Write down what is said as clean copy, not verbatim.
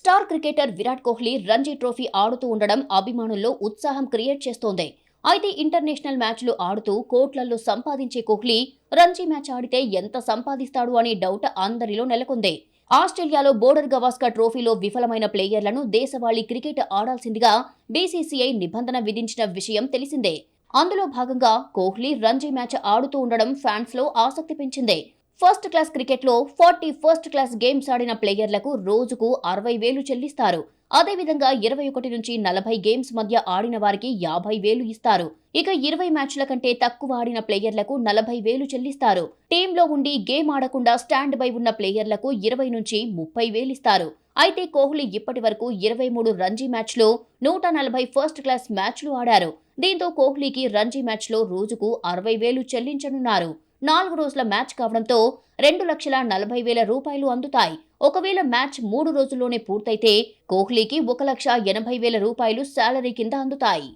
Star cricketer Virat Kohli Ranji trophy ఆడుతూ ఉండడం అభిమానుల్లో ఉత్సాహం క్రియేట్ చేస్తోంది. అయితే ఇంటర్నేషనల్ మ్యాచ్లు ఆడుతూ కోట్లల్లో సంపాదించే కోహ్లీ రంజీ మ్యాచ్ ఆడితే ఎంత సంపాదిస్తాడు అనే డౌట్ అందరిలో నెలకొంది. ఆస్ట్రేలియాలో బోర్డర్ గవాస్కర్ ట్రోఫీలో విఫలమైన ప్లేయర్లను దేశవాళీ క్రికెట్ ఆడాల్సిందిగా బీసీసీఐ నిబంధన విధించిన విషయం తెలిసిందే. అందులో భాగంగా కోహ్లీ రంజీ మ్యాచ్ ఆడుతూ ఉండడం ఫ్యాన్స్ లో ఆసక్తి పెంచింది. ఫస్ట్ క్లాస్ క్రికెట్లో 40 ఫస్ట్ క్లాస్ గేమ్స్ ఆడిన ప్లేయర్లకు రోజుకు 60,000 చెల్లిస్తారు. అదేవిధంగా 21 నుంచి 40 గేమ్స్ మధ్య ఆడిన వారికి 50,000 ఇస్తారు. ఇక 20 మ్యాచ్ల కంటే తక్కువ ఆడిన ప్లేయర్లకు 40,000 చెల్లిస్తారు. టీంలో ఉండి గేమ్ ఆడకుండా స్టాండ్ బై ఉన్న ప్లేయర్లకు 20 నుంచి 30,000 ఇస్తారు. అయితే కోహ్లీ ఇప్పటి వరకు 23 రంజీ మ్యాచ్లో 140 ఫస్ట్ క్లాస్ మ్యాచ్లు ఆడారు. దీంతో కోహ్లీకి రంజీ మ్యాచ్లో రోజుకు 60,000 చెల్లించనున్నారు. 4 రోజుల మ్యాచ్ కావడంతో 2,40,000 రూపాయలు అందుతాయి. ఒకవేళ మ్యాచ్ 3 రోజుల్లోనే పూర్తయితే కోహ్లీకి 1,80,000 రూపాయలు శాలరీ కింద అందుతాయి.